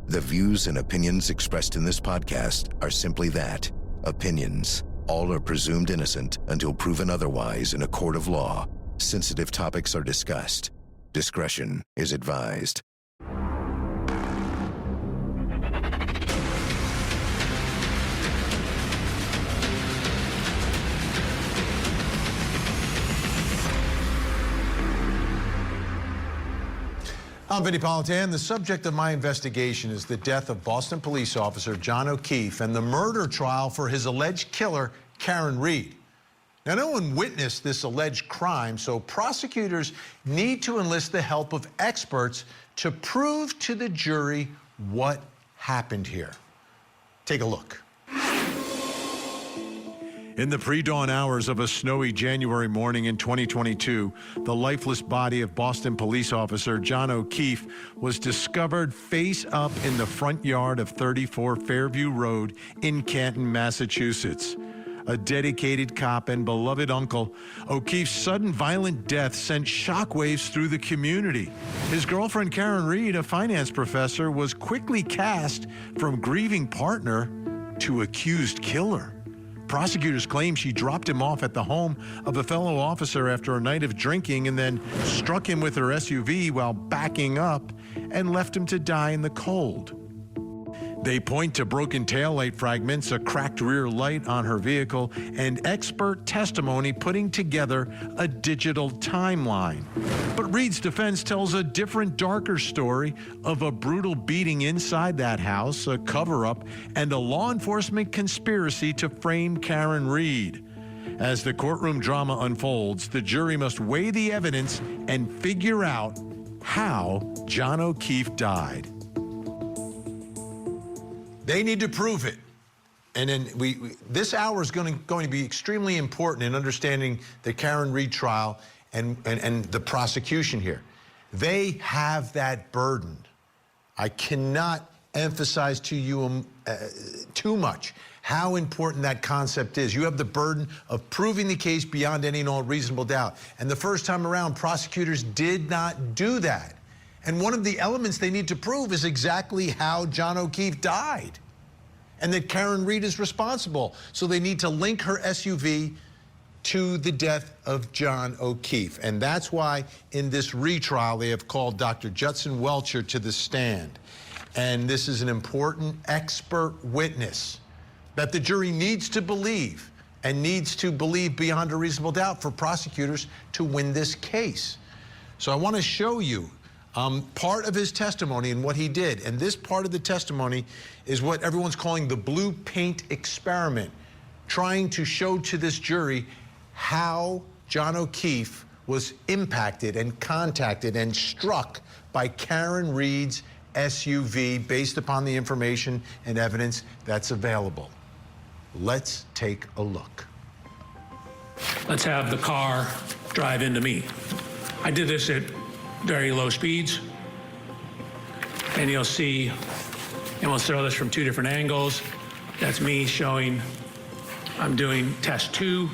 The views and opinions expressed in this podcast are simply that, opinions. All are presumed innocent until proven otherwise in a court of law. Sensitive topics are discussed. Discretion is advised. I'm Vinnie Politan. The subject of my investigation is the death of Boston police officer John O'Keefe and the murder trial for his alleged killer, Karen Reed. Now, no one witnessed this alleged crime, so prosecutors need to enlist the help of experts to prove to the jury what happened here. Take a look. In the pre-dawn hours of a snowy January morning in 2022, the lifeless body of Boston police officer John O'Keefe was discovered face up in the front yard of 34 Fairview Road in Canton, Massachusetts. A dedicated cop and beloved uncle, O'Keefe's sudden violent death sent shockwaves through the community. His girlfriend Karen Reed, a finance professor, was quickly cast from grieving partner to accused killer. Prosecutors claim she dropped him off at the home of a fellow officer after a night of drinking and then struck him with her SUV while backing up and left him to die in the cold. They point to broken taillight fragments, a cracked rear light on her vehicle, and expert testimony putting together a digital timeline. But Reed's defense tells a different, darker story of a brutal beating inside that house, a cover-up, and a law enforcement conspiracy to frame Karen Reed. As the courtroom drama unfolds, the jury must weigh the evidence and figure out how John O'Keefe died. They need to prove it. And then this hour is going to be extremely important in understanding the Karen Reed trial and the prosecution here. They have that burden. I cannot emphasize to you too much how important that concept is. You have the burden of proving the case beyond any and all reasonable doubt. And the first time around, prosecutors did not do that. And one of the elements they need to prove is exactly how John O'Keefe died and that Karen Reed is responsible. So they need to link her SUV to the death of John O'Keefe. And that's why in this retrial, they have called Dr. Judson Welcher to the stand. And this is an important expert witness that the jury needs to believe and needs to believe beyond a reasonable doubt for prosecutors to win this case. So I want to show you part of his testimony and what he did. And this part of the testimony is what everyone's calling the blue paint experiment, trying to show to this jury how John O'Keefe was impacted and contacted and struck by Karen Reed's SUV based upon the information and evidence that's available. Let's take a look. Let's have the car drive into me. I did this at very low speeds, and you'll see, and we'll throw this from two different angles. That's me showing I'm doing test 2.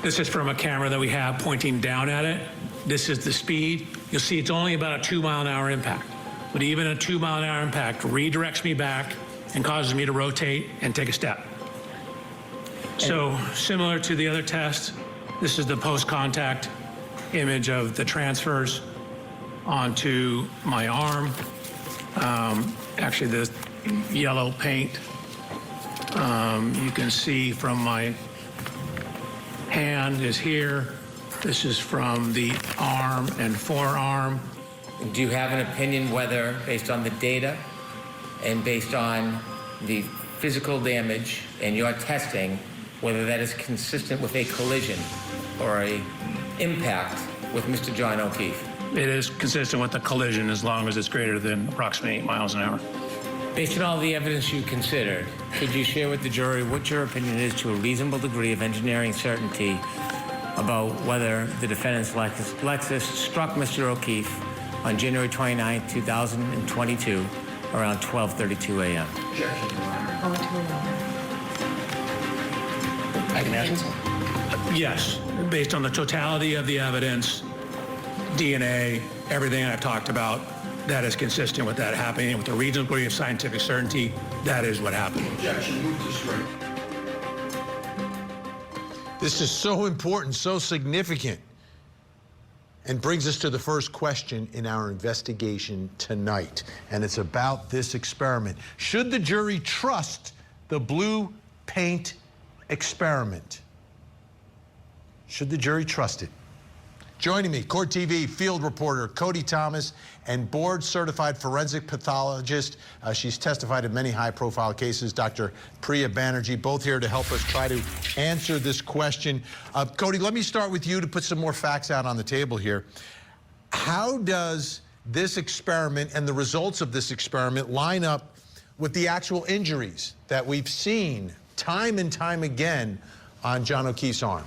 This is from a camera that we have pointing down at it. This is the speed. You'll see it's only about a 2-mile-an-hour impact, but even a 2-mile-an-hour impact redirects me back and causes me to rotate and take a step. So similar to the other test, this is the post-contact image of the transfers onto my arm. Actually, the yellow paint, you can see from my hand is here. This is from the arm and forearm. Do you have an opinion whether, based on the data and based on the physical damage and your testing, whether that is consistent with a collision or a impact with Mr. John O'Keefe? It is consistent with the collision as long as it's greater than approximately 8 miles an hour. Based on all the evidence you considered, could you share with the jury what your opinion is to a reasonable degree of engineering certainty about whether the defendant's Lexus struck Mr. O'Keefe on January 29, 2022, around 12:32 a.m.? I can answer. Yes, based on the totality of the evidence, DNA, everything I've talked about, that is consistent with that happening, and with a reasonable degree of scientific certainty, that is what happened. Objection. Move to strike. This is so important, so significant, and brings us to the first question in our investigation tonight, and it's about this experiment. Should the jury trust the blue paint experiment? Should the jury trust it? Joining me, Court TV field reporter Cody Thomas and board-certified forensic pathologist. She's testified in many high-profile cases, Dr. Priya Banerjee, both here to help us try to answer this question. Cody, let me start with you to put some more facts out on the table here. How does this experiment and the results of this experiment line up with the actual injuries that we've seen time and time again on John O'Keefe's arm?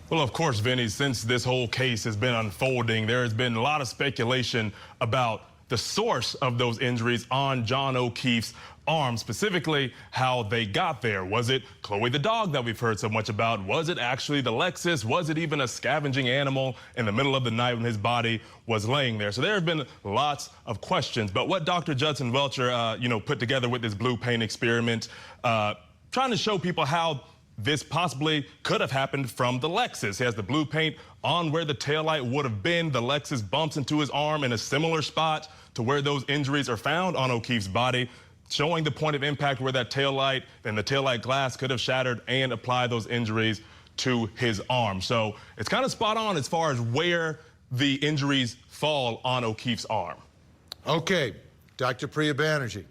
Well, of course, Vinny, since this whole case has been unfolding, there has been a lot of speculation about the source of those injuries on John O'Keefe's arm, specifically how they got there. Was it Chloe the dog that we've heard so much about? Was it actually the Lexus? Was it even a scavenging animal in the middle of the night when his body was laying there? So there have been lots of questions. But what Dr. Judson Welcher, put together with this blue paint experiment, trying to show people how this possibly could have happened from the Lexus. He has the blue paint on where the taillight would have been. The Lexus bumps into his arm in a similar spot to where those injuries are found on O'Keefe's body, showing the point of impact where that taillight and the taillight glass could have shattered and applied those injuries to his arm. So it's kind of spot on as far as where the injuries fall on O'Keefe's arm. Okay, Dr. Priya Banerjee.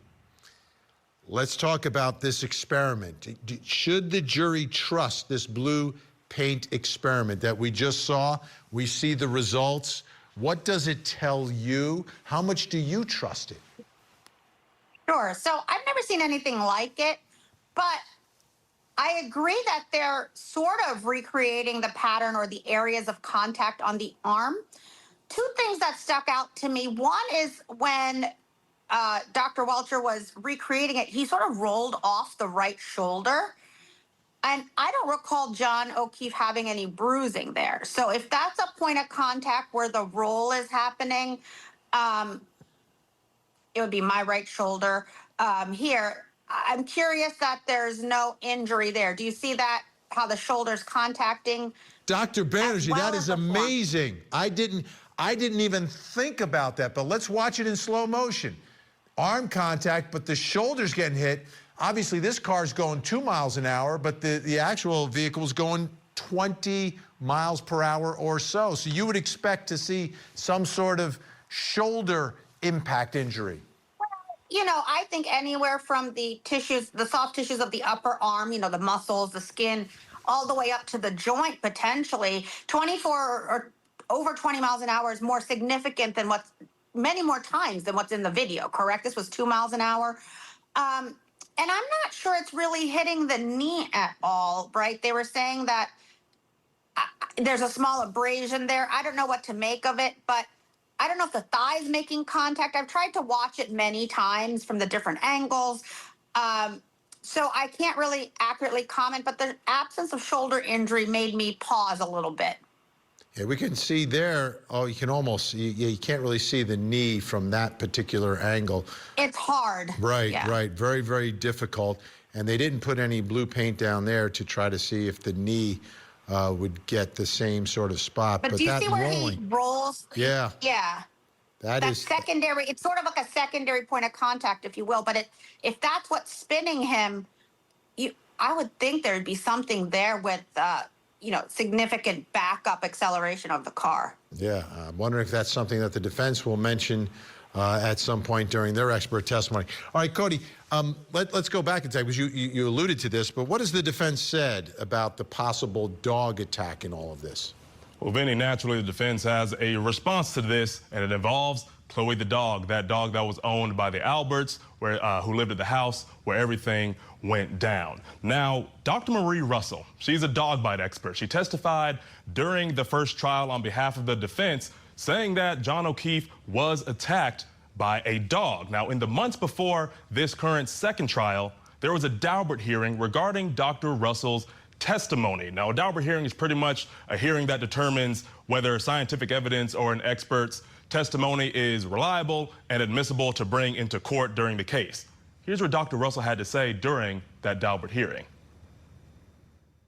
Let's talk about this experiment. Should the jury trust this blue paint experiment that we just saw? We see the results. What does it tell you? How much do you trust it? Sure. So I've never seen anything like it, but I agree that they're sort of recreating the pattern or the areas of contact on the arm. Two things that stuck out to me. One is when Dr. Welcher was recreating it, he sort of rolled off the right shoulder. And I don't recall John O'Keefe having any bruising there. So if that's a point of contact where the roll is happening, it would be my right shoulder here. I'm curious that there's no injury there. Do you see that, how the shoulder's contacting? Dr. Banerjee, that is amazing. I didn't even think about that, but let's watch it in slow motion. Arm contact, but the shoulder's getting hit. Obviously, this car's going 2 miles an hour, but the actual vehicle's going 20 miles per hour or so. So you would expect to see some sort of shoulder impact injury. Well, I think anywhere from the tissues, the soft tissues of the upper arm, the muscles, the skin, all the way up to the joint, potentially. 24 or over 20 miles an hour is more significant than many more times than what's in the video, correct? This was 2 miles an hour. And I'm not sure it's really hitting the knee at all, right? They were saying that there's a small abrasion there. I don't know what to make of it, but I don't know if the thigh's making contact. I've tried to watch it many times from the different angles. So I can't really accurately comment, but the absence of shoulder injury made me pause a little bit. Yeah, we can see there, you can almost, you can't really see the knee from that particular angle. It's hard. Right, yeah. Right. Very, very difficult. And they didn't put any blue paint down there to try to see if the knee would get the same sort of spot. But do you see where he rolls? Yeah. Yeah. That's secondary. It's sort of like a secondary point of contact, if you will. But if that's what's spinning him, I would think there'd be something there with significant backup acceleration of the car. Yeah, I'm wondering if that's something that the defense will mention at some point during their expert testimony. All right, Cody, let's go back in time, because you alluded to this, but what has the defense said about the possible dog attack in all of this? Well, Vinny, naturally, the defense has a response to this, and it involves Chloe the dog, that dog that was owned by the Alberts, who lived at the house where everything went down. Now, Dr. Marie Russell, she's a dog bite expert. She testified during the first trial on behalf of the defense, saying that John O'Keefe was attacked by a dog. Now, in the months before this current second trial, there was a Daubert hearing regarding Dr. Russell's testimony. Now, a Daubert hearing is pretty much a hearing that determines whether scientific evidence or an expert's testimony is reliable and admissible to bring into court during the case. Here's what Dr. Russell had to say during that Daubert hearing.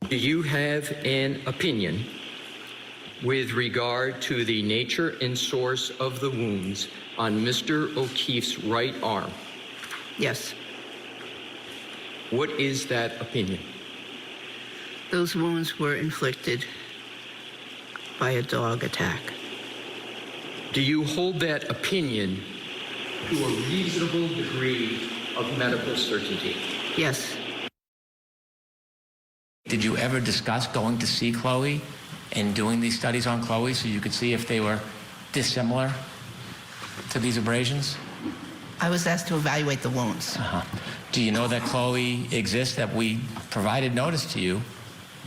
Do you have an opinion with regard to the nature and source of the wounds on Mr. O'Keefe's right arm? Yes. What is that opinion? Those wounds were inflicted by a dog attack. Do you hold that opinion to a reasonable degree of medical certainty? Yes. Did you ever discuss going to see Chloe and doing these studies on Chloe so you could see if they were dissimilar to these abrasions? I was asked to evaluate the wounds. Do you know that Chloe exists, that we provided notice to you,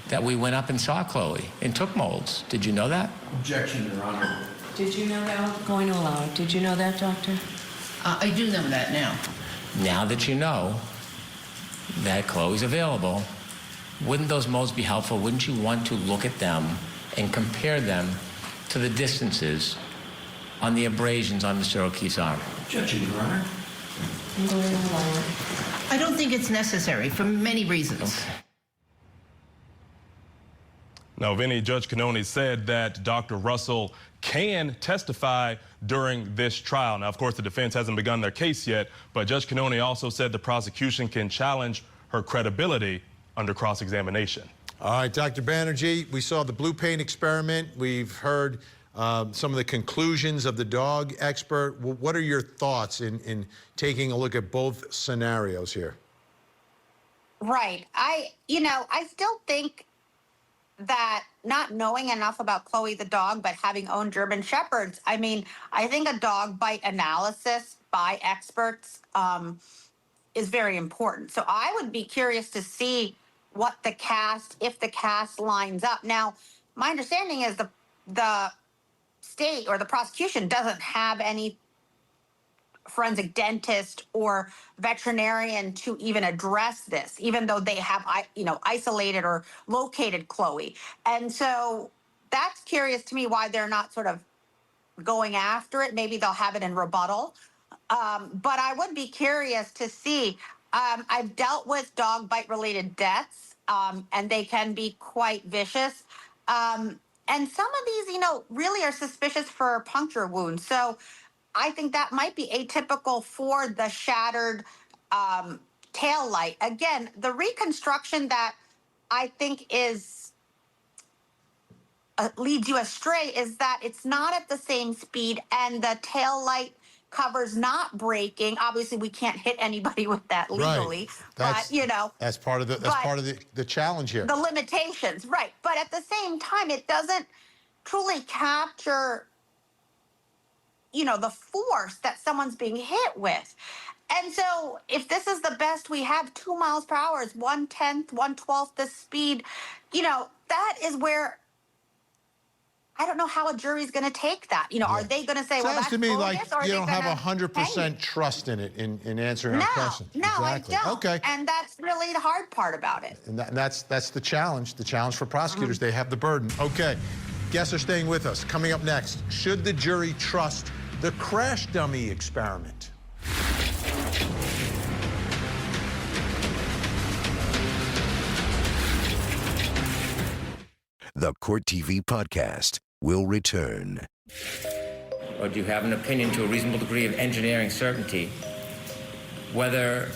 that we went up and saw Chloe and took molds? Did you know that? Objection, Your Honor. Did you know that? I'm going to allow it. Did you know that, Doctor? I do know that now. Now that you know that Chloe's available, wouldn't those molds be helpful? Wouldn't you want to look at them and compare them to the distances on the abrasions on Mr. O'Keefe's arm? Objection, Your Honor. I'm going to allow it. I don't think it's necessary for many reasons. Okay. Now, Vinnie, Judge Cannone said that Dr. Russell can testify during this trial. Now, of course, the defense hasn't begun their case yet, but Judge Cannone also said the prosecution can challenge her credibility under cross-examination. All right, Dr. Banerjee, we saw the blue paint experiment. We've heard some of the conclusions of the dog expert. What are your thoughts in taking a look at both scenarios here? Right. I still think that not knowing enough about Chloe the dog, but having owned German Shepherds, I think a dog bite analysis by experts is very important. So I would be curious to see what if the cast lines up. Now, my understanding is the state or the prosecution doesn't have any forensic dentist or veterinarian to even address this, even though they have, isolated or located Chloe. And so that's curious to me why they're not sort of going after it. Maybe they'll have it in rebuttal. But I would be curious to see. I've dealt with dog bite related deaths, and they can be quite vicious. And some of these, really are suspicious for puncture wounds. So I think that might be atypical for the shattered tail light. Again, the reconstruction that I think is leads you astray is that it's not at the same speed and the tail light cover's not breaking. Obviously, we can't hit anybody with that legally, right. but that's part of the challenge here. The limitations, right? But at the same time, it doesn't truly capture the force that someone's being hit with. And so if this is the best we have, 2 miles per hour is 1/10, 1/12 the speed, that is where I don't know how a jury's going to take that. Are they going to say, well, Sounds that's to me like bogus, or you are don't they have gonna 100% trust in it in answering our question. No, Exactly. I don't. Okay. And that's really the hard part about it. And that's the challenge. The challenge for prosecutors. They have the burden. Okay. Guests are staying with us. Coming up next, should the jury trust the crash dummy experiment? The Court TV podcast will return. Or do you have an opinion to a reasonable degree of engineering certainty whether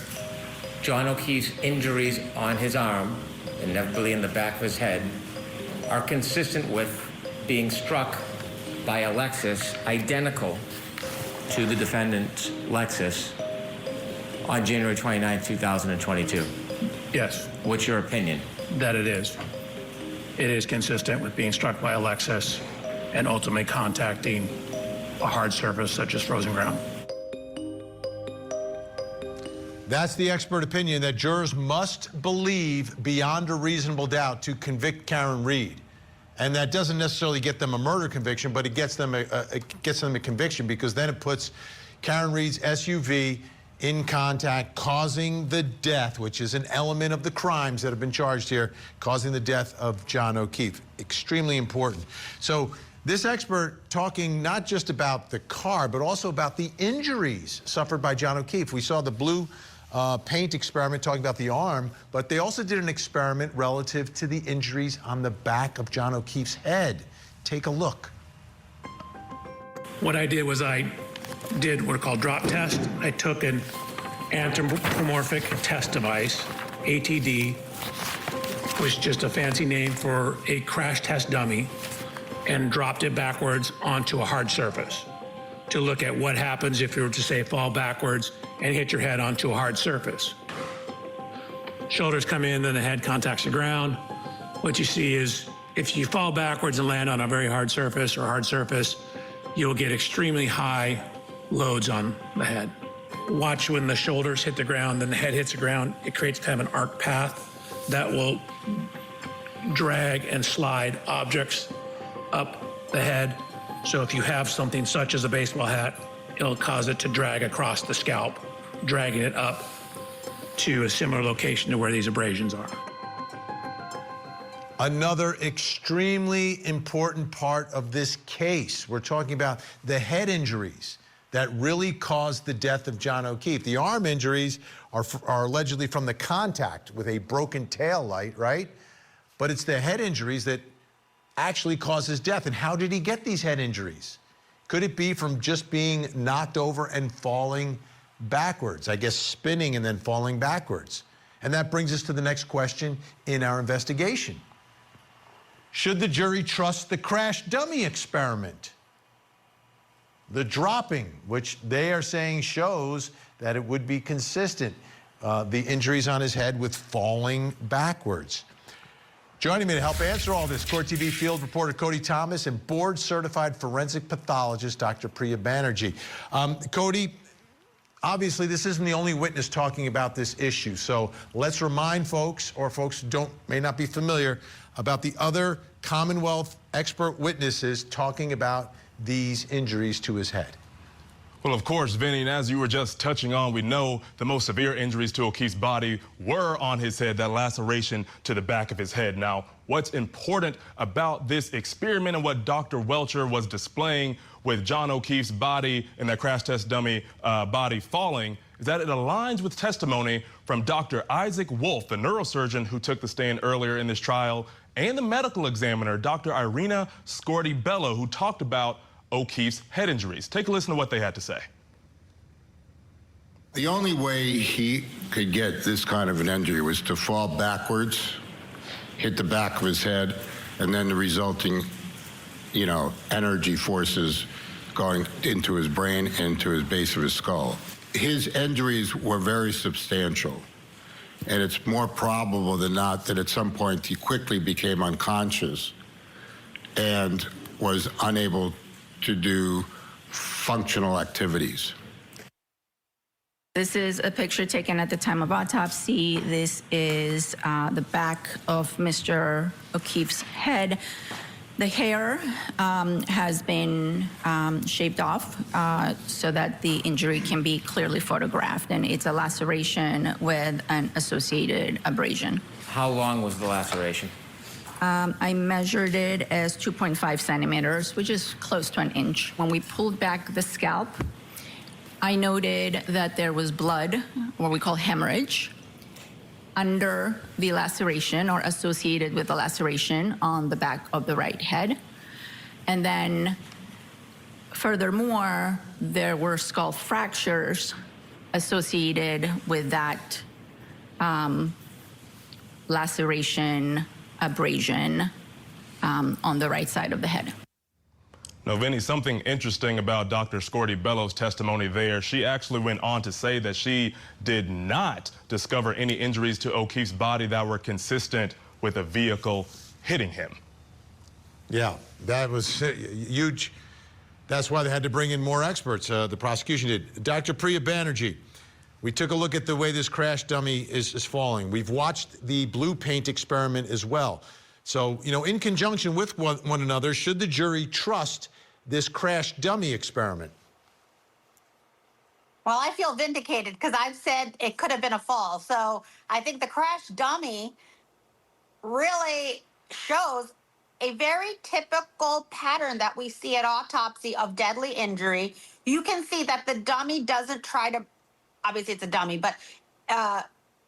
John O'Keefe's injuries on his arm, inevitably in the back of his head, are consistent with being struck by a Lexus identical to the defendant's Lexus on January 29, 2022? Yes, What's your opinion? that it is. It is consistent with being struck by a Lexus and ultimately contacting a hard surface such as frozen ground. That's the expert opinion that jurors must believe beyond a reasonable doubt to convict Karen Reed. And that doesn't necessarily get them a murder conviction, but it gets them a conviction, because then it puts Karen Reed's SUV in contact, causing the death, which is an element of the crimes that have been charged here, causing the death of John O'Keefe. Extremely important. So This expert talking not just about the car, but also about the injuries suffered by John O'Keefe. We saw the blue paint experiment talking about the arm, but they also did an experiment relative to the injuries on the back of John O'Keefe's head. Take a look. What I did was I did what are called drop tests. I took an anthropomorphic test device, ATD, which is just a fancy name for a crash test dummy, and dropped it backwards onto a hard surface to look at what happens if you were to, say, fall backwards and hit your head onto a hard surface. Shoulders come in, then the head contacts the ground. What you see is if you fall backwards and land on a very hard surface or hard surface, you'll get extremely high loads on the head. Watch when the shoulders hit the ground, then the head hits the ground. It creates kind of an arc path that will drag and slide objects up the head. So if you have something such as a baseball hat, it'll cause it to drag across the scalp, dragging it up to a similar location to where these abrasions are. Another extremely important part of this case. We're talking about the head injuries that really caused the death of John O'Keefe. The arm injuries are allegedly from the contact with a broken tail light, right? But it's the head injuries that actually caused his death. And how did he get these head injuries? Could it be from just being knocked over and falling backwards? I guess spinning and then falling backwards. And that brings us to the next question in our investigation. Should the jury trust the crash dummy experiment? The dropping, which they are saying shows that it would be consistent, the injuries on his head with falling backwards. Joining me to help answer all this, Court TV field reporter Cody Thomas and board-certified forensic pathologist Dr. Priya Banerjee. Cody, obviously this isn't the only witness talking about this issue, so let's remind folks, or folks who may not be familiar, about the other Commonwealth expert witnesses talking about these injuries to his head. Well, of course, Vinnie, and as you were just touching on, we know the most severe injuries to O'Keefe's body were on his head, that laceration to the back of his head. Now, what's important about this experiment and what Dr. Welcher was displaying with John O'Keefe's body and that crash test dummy body falling is that it aligns with testimony from Dr. Isaac Wolf, the neurosurgeon who took the stand earlier in this trial, and the medical examiner, Dr. Irina Scorti-Bello, who talked about O'Keefe's head injuries. Take a listen to what they had to say. The only way he could get this kind of an injury was to fall backwards, hit the back of his head, and then the resulting, energy forces going into his brain, into his base of his skull. His injuries were very substantial, and it's more probable than not that at some point he quickly became unconscious and was unable to do functional activities. This is a picture taken at the time of autopsy. This is the back of Mr. O'Keefe's head. The hair has been shaved off so that the injury can be clearly photographed, and it's a laceration with an associated abrasion. How long was the laceration? I measured it as 2.5 centimeters, which is close to an inch. When we pulled back the scalp, I noted that there was blood, what we call hemorrhage, under the laceration or associated with the laceration on the back of the right head. And then furthermore, there were skull fractures associated with that laceration abrasion on the right side of the head. Now, Vinnie, something interesting about Dr. Scorti-Bello's testimony there, she actually went on to say that she did not discover any injuries to O'Keefe's body that were consistent with a vehicle hitting him. Yeah, that was huge. That's why they had to bring in more experts, the prosecution did. Dr. Priya Banerjee, we took a look at the way this crash dummy is falling. We've watched the blue paint experiment as well. So, in conjunction with one another, should the jury trust this crash dummy experiment? Well, I feel vindicated because I've said it could have been a fall. So I think the crash dummy really shows a very typical pattern that we see at autopsy of deadly injury. You can see that the dummy doesn't try to, obviously it's a dummy, but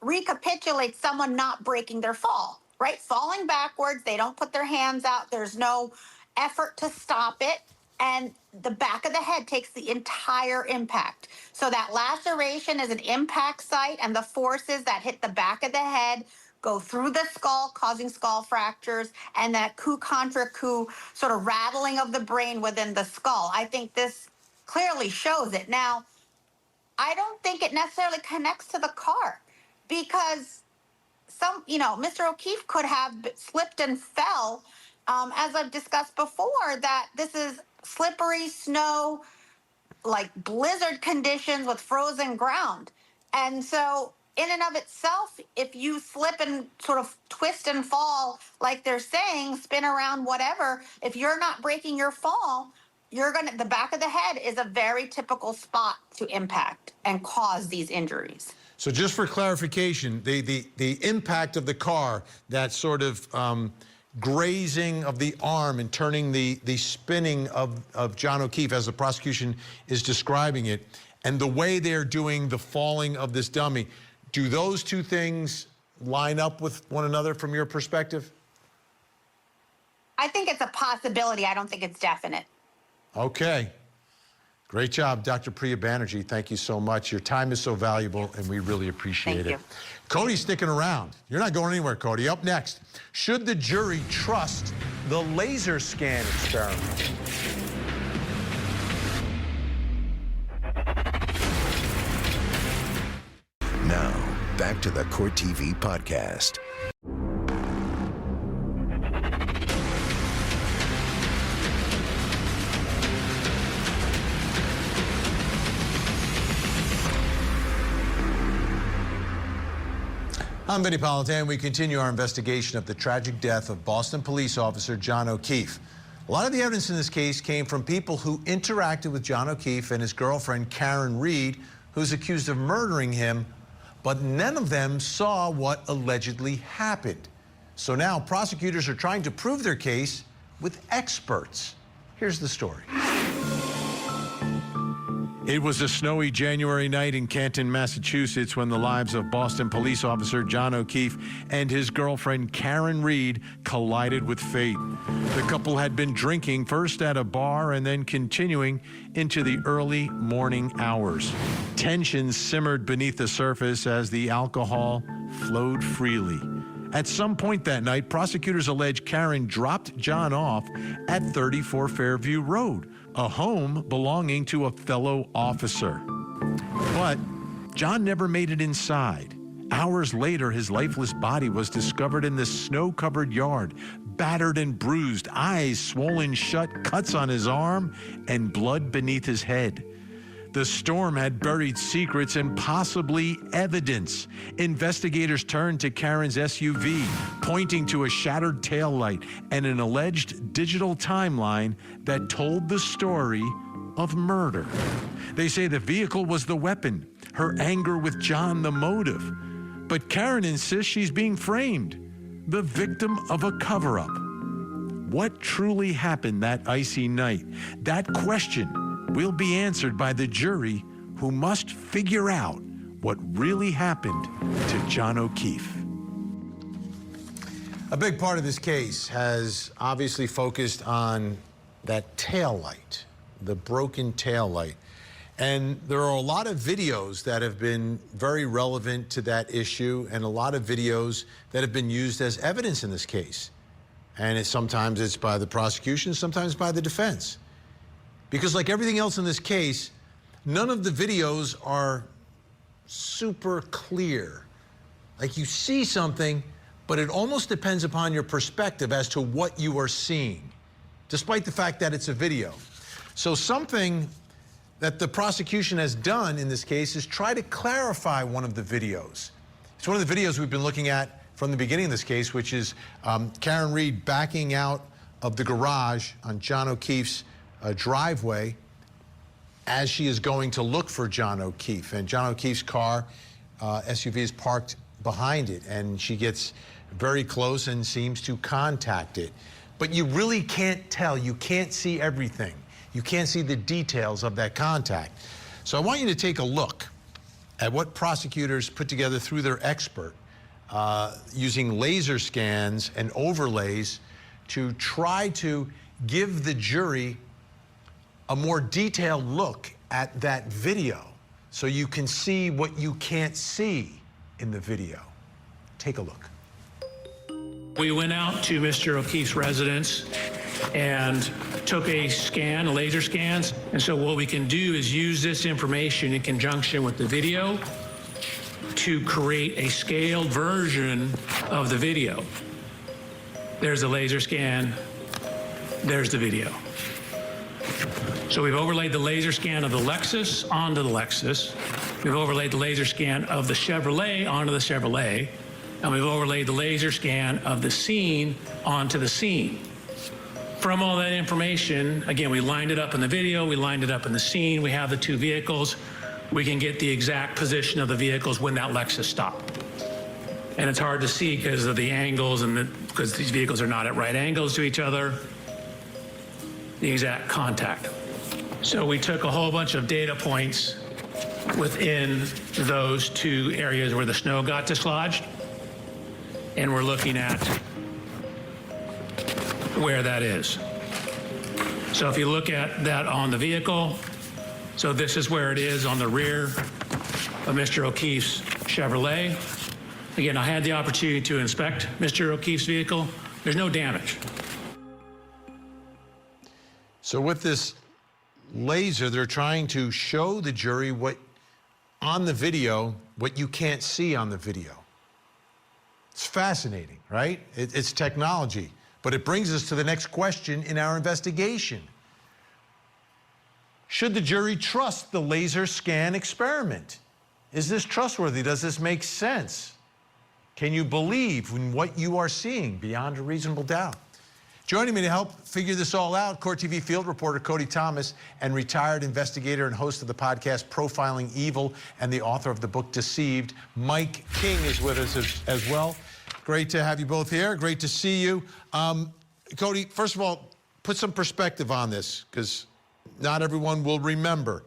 recapitulate someone not breaking their fall, right? Falling backwards, they don't put their hands out. There's no effort to stop it. And the back of the head takes the entire impact. So that laceration is an impact site, and the forces that hit the back of the head go through the skull, causing skull fractures, and that coup contra coup sort of rattling of the brain within the skull. I think this clearly shows it. Now, I don't think it necessarily connects to the car, because Mr. O'Keefe could have slipped and fell, as I've discussed before, that this is slippery snow, like blizzard conditions with frozen ground. And so in and of itself, if you slip and sort of twist and fall, like they're saying, spin around, whatever, if you're not breaking your fall, the back of the head is a very typical spot to impact and cause these injuries. So just for clarification, the impact of the car, that sort of grazing of the arm and turning the spinning of John O'Keefe, as the prosecution is describing it, and the way they're doing the falling of this dummy, do those two things line up with one another from your perspective? I think it's a possibility. I don't think it's definite. Okay. Great job, Dr. Priya Banerjee. Thank you so much. Your time is so valuable, and we really appreciate it. Cody's sticking around. You're not going anywhere, Cody. Up next, should the jury trust the laser scan experiment? Now, back to the Court TV podcast. I'm Vinnie Politan. We continue our investigation of the tragic death of Boston police officer John O'Keefe. A lot of the evidence in this case came from people who interacted with John O'Keefe and his girlfriend Karen Reed, who's accused of murdering him, but none of them saw what allegedly happened. So now prosecutors are trying to prove their case with experts. Here's the story. It was a snowy January night in Canton, Massachusetts, when the lives of Boston police officer John O'Keefe and his girlfriend Karen Reed collided with fate. The couple had been drinking, first at a bar and then continuing into the early morning hours. Tensions simmered beneath the surface as the alcohol flowed freely. At some point that night, prosecutors allege Karen dropped John off at 34 Fairview Road, a home belonging to a fellow officer. But John never made it inside. Hours later, his lifeless body was discovered in the snow-covered yard, battered and bruised, eyes swollen shut, cuts on his arm, and blood beneath his head. The storm had buried secrets and possibly evidence. Investigators turned to Karen's SUV, pointing to a shattered taillight and an alleged digital timeline that told the story of murder. They say the vehicle was the weapon, her anger with John the motive. But Karen insists she's being framed, the victim of a cover-up. What truly happened that icy night? That question will be answered by the jury, who must figure out what really happened to John O'Keefe. A big part of this case has obviously focused on that taillight, the broken taillight. And there are a lot of videos that have been very relevant to that issue, and a lot of videos that have been used as evidence in this case. And sometimes it's by the prosecution, sometimes by the defense. Because like everything else in this case, none of the videos are super clear. Like you see something, but it almost depends upon your perspective as to what you are seeing, despite the fact that it's a video. So something that the prosecution has done in this case is try to clarify one of the videos. It's one of the videos we've been looking at from the beginning of this case, which is Karen Reed backing out of the garage on John O'Keefe's driveway as she is going to look for John O'Keefe. And John O'Keefe's car, SUV, is parked behind it, and she gets very close and seems to contact it. but you really can't tell. You can't see everything. You can't see the details of that contact. So I want you to take a look at what prosecutors put together through their expert using laser scans and overlays to try to give the jury a more detailed look at that video so you can see what you can't see in the video. Take a look. We went out to Mr. O'Keefe's residence and took a scan, laser scans. And so what we can do is use this information in conjunction with the video to create a scaled version of the video. There's the laser scan, there's the video. So we've overlaid the laser scan of the Lexus onto the Lexus. We've overlaid the laser scan of the Chevrolet onto the Chevrolet. And we've overlaid the laser scan of the scene onto the scene. From all that information, again, we lined it up in the video, we lined it up in the scene, we have the two vehicles. We can get the exact position of the vehicles when that Lexus stopped. And it's hard to see because of the angles and because these vehicles are not at right angles to each other, the exact contact. So we took a whole bunch of data points within those two areas where the snow got dislodged, and we're looking at where that is. So if you look at that on the vehicle, so this is where it is on the rear of Mr. O'Keefe's Chevrolet. Again, I had the opportunity to inspect Mr. O'Keefe's vehicle. There's no damage. So with this laser, they're trying to show the jury what on the video, what you can't see on the video. It's fascinating, right? It's technology, but it brings us to the next question in our investigation. Should the jury trust the laser scan experiment? Is this trustworthy? Does this make sense? Can you believe in what you are seeing beyond a reasonable doubt? Joining me to help figure this all out, Court TV field reporter Cody Thomas and retired investigator and host of the podcast Profiling Evil and the author of the book Deceived, Mike King is with us as well. Great to have you both here. Great to see you. Cody, first of all, put some perspective on this because not everyone will remember.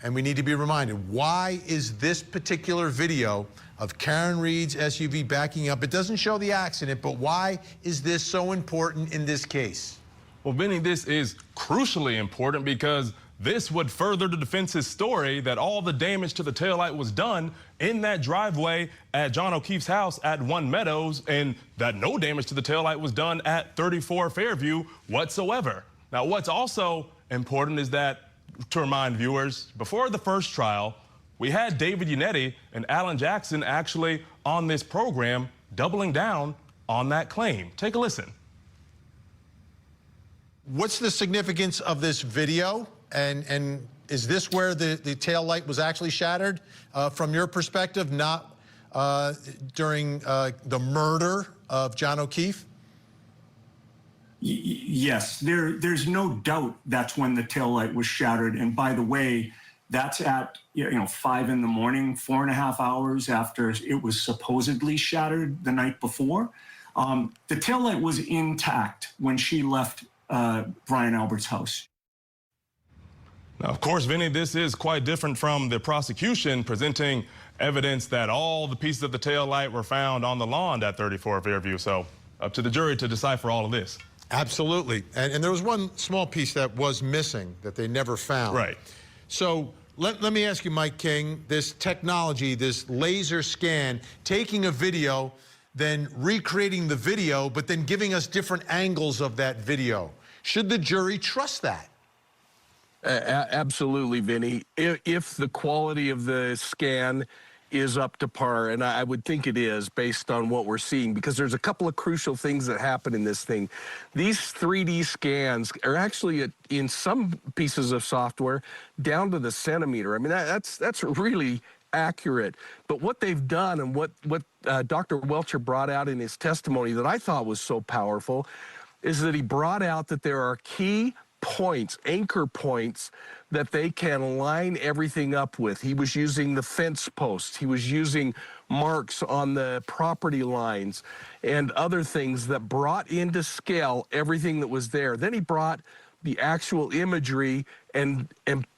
And we need to be reminded, why is this particular video of Karen Reed's SUV backing up? It doesn't show the accident, but why is this so important in this case? Well, Vinny, this is crucially important because this would further the defense's story that all the damage to the taillight was done in that driveway at John O'Keefe's house at One Meadows, and that no damage to the taillight was done at 34 Fairview whatsoever. Now, what's also important is that, to remind viewers, before the first trial, we had David Yannetti and Alan Jackson actually on this program doubling down on that claim. Take a listen. What's the significance of this video? And is this where the tail light was actually shattered from your perspective, not during the murder of John O'Keefe? Yes, there's no doubt that's when the taillight was shattered. And by the way, that's at 5 in the morning, 4.5 hours after it was supposedly shattered the night before. The taillight was intact when she left Brian Albert's house. Now, of course, Vinny, this is quite different from the prosecution presenting evidence that all the pieces of the taillight were found on the lawn at 34 Fairview. So up to the jury to decipher all of this. Absolutely. And there was one small piece that was missing that they never found. Right. So let me ask you, Mike King, this technology, this laser scan, taking a video, then recreating the video, but then giving us different angles of that video. Should the jury trust that? Absolutely, Vinny. If the quality of the scan is up to par, and I would think it is based on what we're seeing, because there's a couple of crucial things that happen in this thing. These 3D scans are actually, in some pieces of software, down to the centimeter. I mean, that's really accurate. But what they've done and what Dr. Welcher brought out in his testimony that I thought was so powerful is that he brought out that there are key points, anchor points, that they can line everything up with. He was using the fence posts. He was using marks on the property lines and other things that brought into scale everything that was there. Then he brought the actual imagery and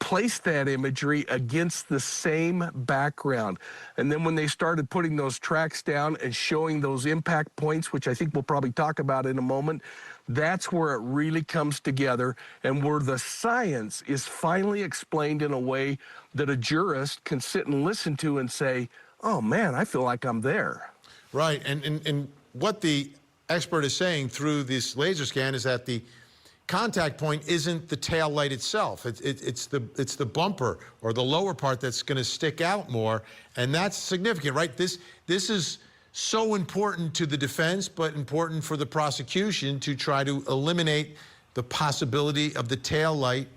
placed that imagery against the same background. And then when they started putting those tracks down and showing those impact points, which I think we'll probably talk about in a moment, that's where it really comes together and where the science is finally explained in a way that a jurist can sit and listen to and say, oh man, I feel like I'm there. Right, and what the expert is saying through this laser scan is that the contact point isn't the tail light itself. It's the bumper or the lower part that's going to stick out more, and that's significant, right? This is so important to the defense, but important for the prosecution to try to eliminate the possibility of the tail light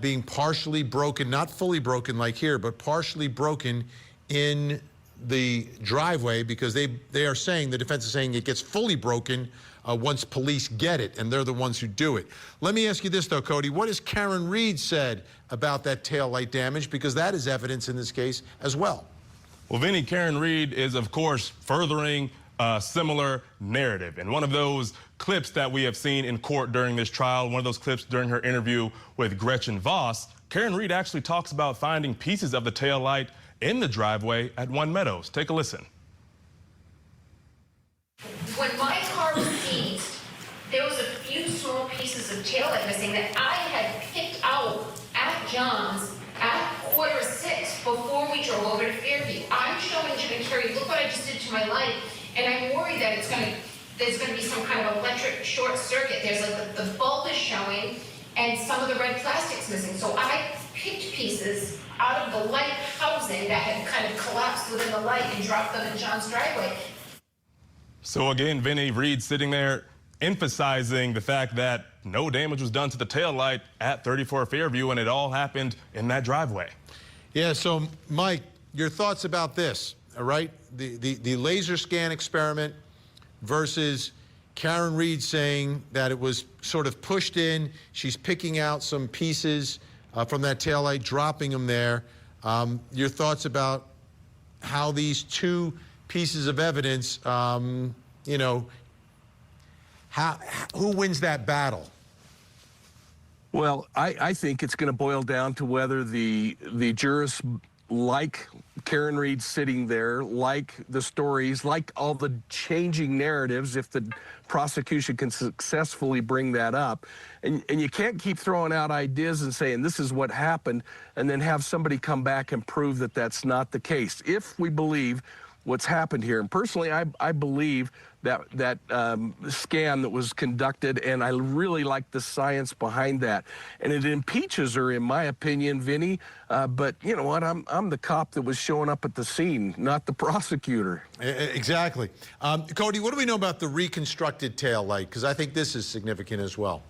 being partially broken, not fully broken like here, but partially broken in the driveway, because they are saying, the defense is saying it gets fully broken once police get it, and they're the ones who do it. Let me ask you this, though, Cody. What has Karen Reed said about that taillight damage? Because that is evidence in this case as well. Well, Vinnie, Karen Reed is, of course, furthering a similar narrative. And one of those clips that we have seen in court during this trial, one of those clips during her interview with Gretchen Voss, Karen Reed actually talks about finding pieces of the taillight in the driveway at One Meadows. Take a listen. When my car was seized, there was a few small pieces of taillight missing that I had picked out at John's at 5:45 before we drove over to Fairview. I'm showing Jim and Kerry, look what I just did to my light, and I'm worried that there's gonna be some kind of electric short circuit. There's like the bulb is showing and some of the red plastic's missing. So I picked pieces out of the light housing that had kind of collapsed within the light and dropped them in John's driveway. So again, Vinnie, Reed sitting there emphasizing the fact that no damage was done to the taillight at 34 Fairview, and it all happened in that driveway. Yeah, so Mike, your thoughts about this, all right? The laser scan experiment versus Karen Reed saying that it was sort of pushed in. She's picking out some pieces from that taillight, dropping them there. Your thoughts about how these two pieces of evidence, you know, who wins that battle? Well, I think it's going to boil down to whether the jurists like Karen Reed sitting there, like the stories, like all the changing narratives, if the prosecution can successfully bring that up. And you can't keep throwing out ideas and saying this is what happened and then have somebody come back and prove that that's not the case. If we believe what's happened here, and personally I believe that scan that was conducted, and I really like the science behind that. And it impeaches her, in my opinion, Vinnie, but you know what, I'm the cop that was showing up at the scene, not the prosecutor. Exactly. Cody, what do we know about the reconstructed tail light? Because I think this is significant as well.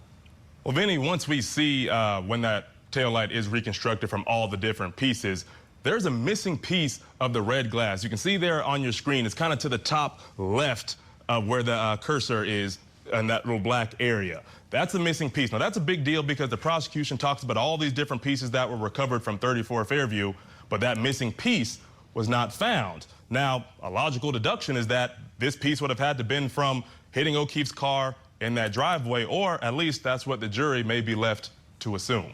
Well, Vinnie, once we see when that tail light is reconstructed from all the different pieces, there's a missing piece of the red glass. You can see there on your screen, it's kind of to the top left of where the cursor is in that little black area. That's a missing piece. Now, that's a big deal because the prosecution talks about all these different pieces that were recovered from 34 Fairview, but that missing piece was not found. Now, a logical deduction is that this piece would have had to been from hitting O'Keefe's car in that driveway, or at least that's what the jury may be left to assume.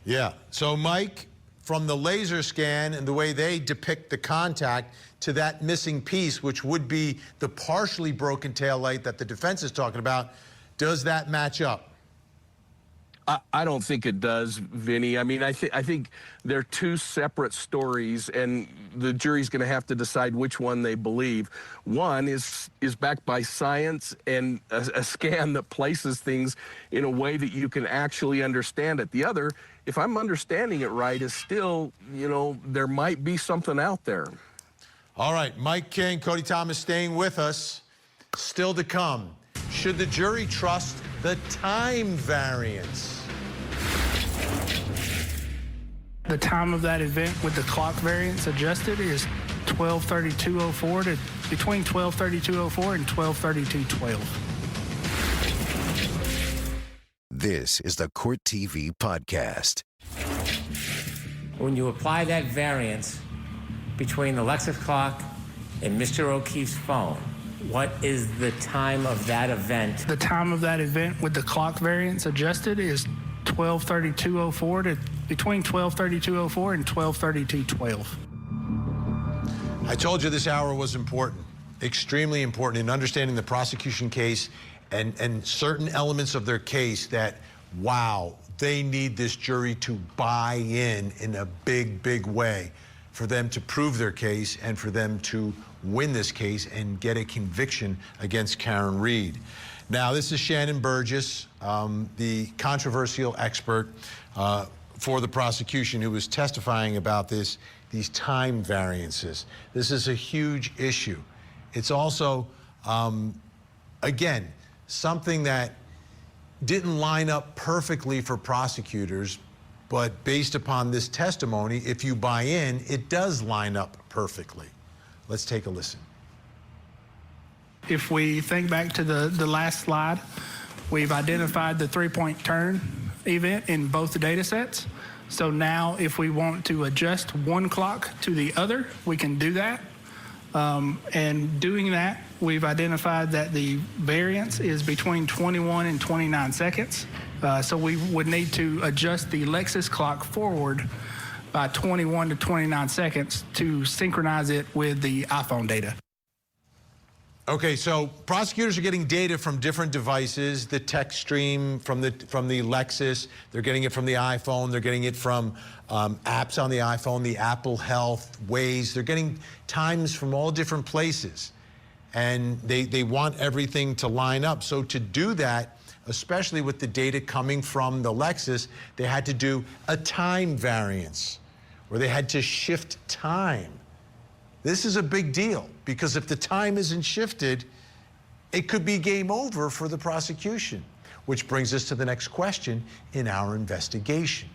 Yeah. So, Mike, from the laser scan and the way they depict the contact to that missing piece, which would be the partially broken taillight that the defense is talking about, does that match up? I don't think it does, Vinnie. I mean, I think they're two separate stories, and the jury's going to have to decide which one they believe. One is backed by science and a scan that places things in a way that you can actually understand it. The other, if I'm understanding it right, is still, you know, there might be something out there. All right, Mike King, Cody Thomas staying with us. Still to come. Should the jury trust the time variance? The time of that event with the clock variance adjusted is 12:32:04 to between 12:32:04 and 12:32:12. This is the Court TV podcast. When you apply that variance between the Lexus clock in Mr. O'Keefe's phone, what is the time of that event? The time of that event with the clock variance adjusted is 12:32:04 to between 12:32:04 and 12:32:12. I told you this hour was important, extremely important in understanding the prosecution case and certain elements of their case that, wow, they need this jury to buy in a big, big way for them to prove their case and for them to win this case and get a conviction against Karen Reed. Now, this is Shannon Burgess, the controversial expert for the prosecution, who was testifying about these time variances. This is a huge issue. It's also, again, something that didn't line up perfectly for prosecutors, but based upon this testimony, if you buy in, it does line up perfectly. Let's take a listen. If we think back to the last slide, we've identified the three-point turn event in both the data sets. So now if we want to adjust one clock to the other, we can do that. And doing that, we've identified that the variance is between 21 and 29 seconds. So we would need to adjust the Lexus clock forward by 21 to 29 seconds to synchronize it with the iPhone data. Okay, so prosecutors are getting data from different devices, the text stream from the Lexus, they're getting it from the iPhone, they're getting it from apps on the iPhone, the Apple Health, Waze, they're getting times from all different places. And they want everything to line up. So to do that, especially with the data coming from the Lexus, they had to do a time variance, where they had to shift time. This is a big deal, because if the time isn't shifted, it could be game over for the prosecution, which brings us to the next question in our investigation.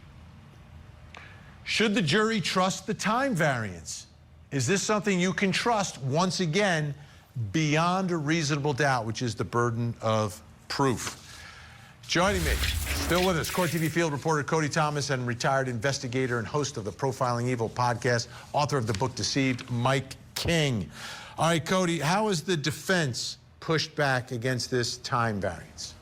Should the jury trust the time variance? Is this something you can trust, once again, beyond a reasonable doubt, which is the burden of proof? Joining me, still with us, Court TV field reporter Cody Thomas and retired investigator and host of the Profiling Evil podcast, author of the book Deceived, Mike King. All right, Cody, how is the defense pushed back against this time variance?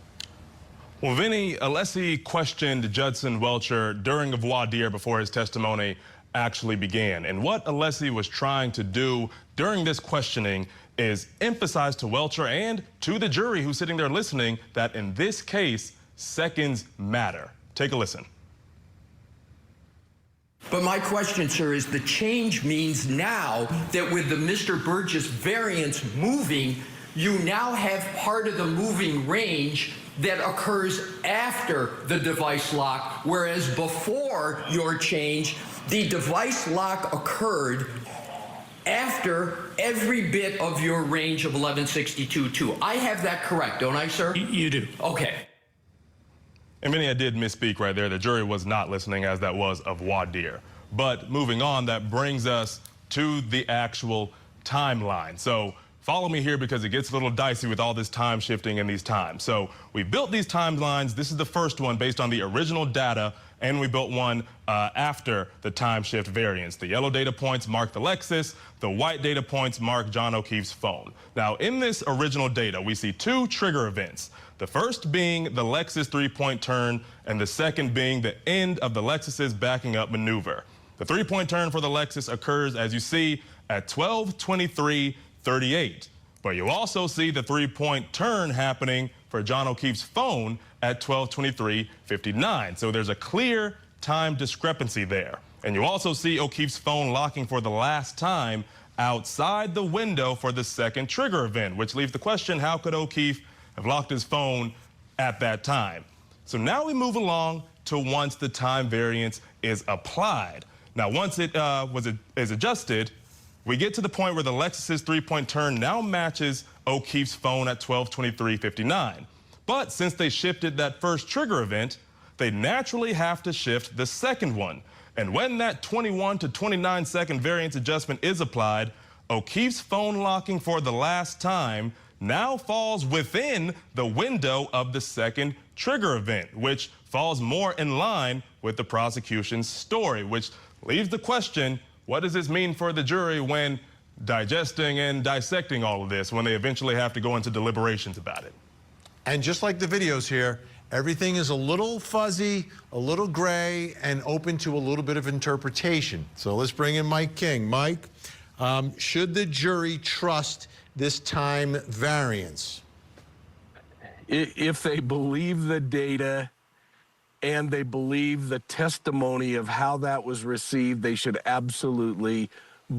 Well, Vinnie, Alessi questioned Judson Welcher during a voir dire before his testimony actually began. And what Alessi was trying to do during this questioning is emphasize to Welcher and to the jury who's sitting there listening that in this case, seconds matter. Take a listen. But my question, sir, is the change means now that with the Mr. Burgess variance moving, you now have part of the moving range that occurs after the device lock, whereas before your change, the device lock occurred after every bit of your range of 1162.2. I have that correct, don't I, sir? You do. Okay. And Vinnie, I did misspeak right there. The jury was not listening, as that was a voir dire. But moving on, that brings us to the actual timeline. So follow me here, because it gets a little dicey with all this time shifting and these times. So we built these timelines. This is the first one based on the original data, and we built one after the time shift variance. The yellow data points mark the Lexus. The white data points mark John O'Keefe's phone. Now, in this original data, we see two trigger events. The first being the Lexus three-point turn, and the second being the end of the Lexus's backing up maneuver. The three-point turn for the Lexus occurs, as you see, at 12:23:38. But you also see the three-point turn happening for John O'Keefe's phone at 12:23:59. So there's a clear time discrepancy there. And you also see O'Keefe's phone locking for the last time outside the window for the second trigger event, which leaves the question, how could O'Keefe have locked his phone at that time? So now we move along to once the time variance is applied. Now, once it is adjusted, we get to the point where the Lexus's three-point turn now matches O'Keefe's phone at 12:23:59. But since they shifted that first trigger event, they naturally have to shift the second one. And when that 21 to 29 second variance adjustment is applied, O'Keefe's phone locking for the last time now falls within the window of the second trigger event, which falls more in line with the prosecution's story, which leaves the question, what does this mean for the jury when digesting and dissecting all of this when they eventually have to go into deliberations about it. And just like the videos here, everything is a little fuzzy, a little gray, and open to a little bit of interpretation. So let's bring in Mike King. Mike, should the jury trust this time variance? If they believe the data and they believe the testimony of how that was received, they should absolutely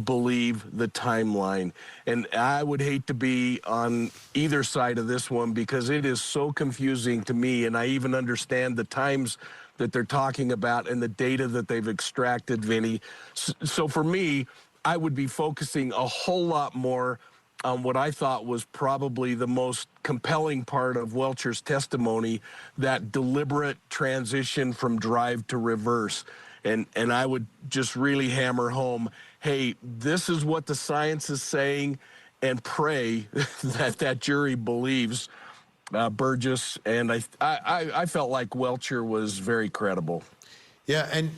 believe the timeline. And I would hate to be on either side of this one because it is so confusing to me, and I even understand the times that they're talking about and the data that they've extracted, Vinny. So for me, I would be focusing a whole lot more on what I thought was probably the most compelling part of Welcher's testimony, that deliberate transition from drive to reverse. And I would just really hammer home, hey, this is what the science is saying, and pray that jury believes Burgess. And I felt like Welcher was very credible. Yeah, and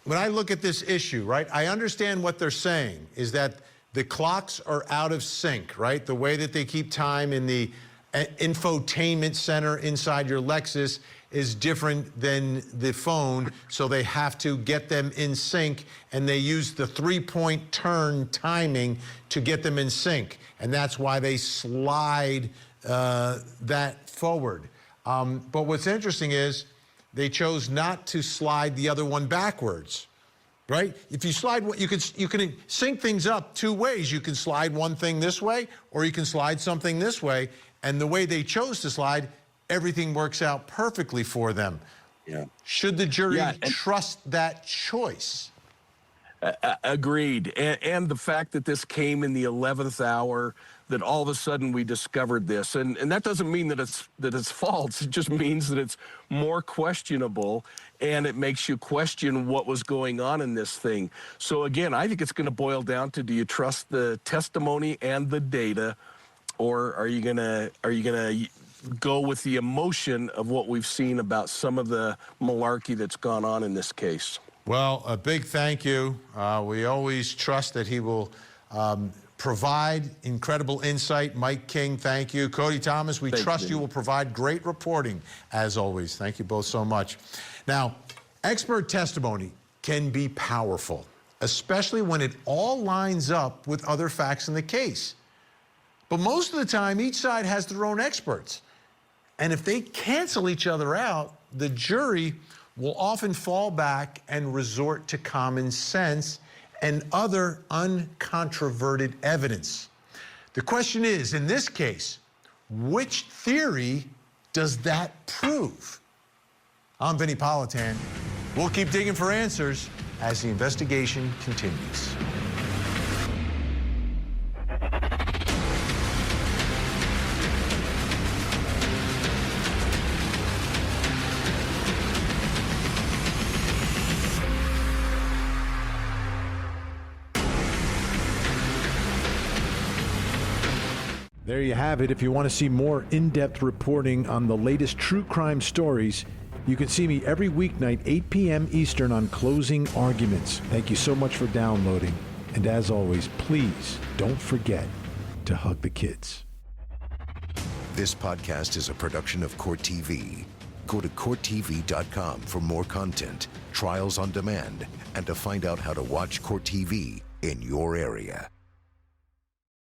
when I look at this issue, right, I understand what they're saying is that the clocks are out of sync, right? The way that they keep time in the infotainment center inside your Lexus is different than the phone, so they have to get them in sync, and they use the 3-point turn timing to get them in sync, and that's why they slide that forward. But what's interesting is they chose not to slide the other one backwards. Right? If you slide, you can sync things up two ways. You can slide one thing this way, or you can slide something this way. And the way they chose to slide, everything works out perfectly for them. Yeah. Should the jury trust that choice? Agreed. And the fact that this came in the 11th hour, that all of a sudden we discovered this. And that doesn't mean that it's false. It just means that it's more questionable, and it makes you question what was going on in this thing. So again, I think it's going to boil down to, do you trust the testimony and the data, or are you gonna go with the emotion of what we've seen about some of the malarkey that's gone on in this case? Well, a big thank you. We always trust that he will provide incredible insight. Mike King, thank you. Cody Thomas, we trust you will provide great reporting, as always. Thank you both so much. Now, expert testimony can be powerful, especially when it all lines up with other facts in the case. But most of the time, each side has their own experts. And if they cancel each other out, the jury will often fall back and resort to common sense and other uncontroverted evidence. The question is, in this case, which theory does that prove? I'm Vinnie Politan. We'll keep digging for answers as the investigation continues. There you have it. If you want to see more in-depth reporting on the latest true crime stories, you can see me every weeknight, 8 p.m. Eastern on Closing Arguments. Thank you so much for downloading. And as always, please don't forget to hug the kids. This podcast is a production of Court TV. Go to CourtTV.com for more content, trials on demand, and to find out how to watch Court TV in your area.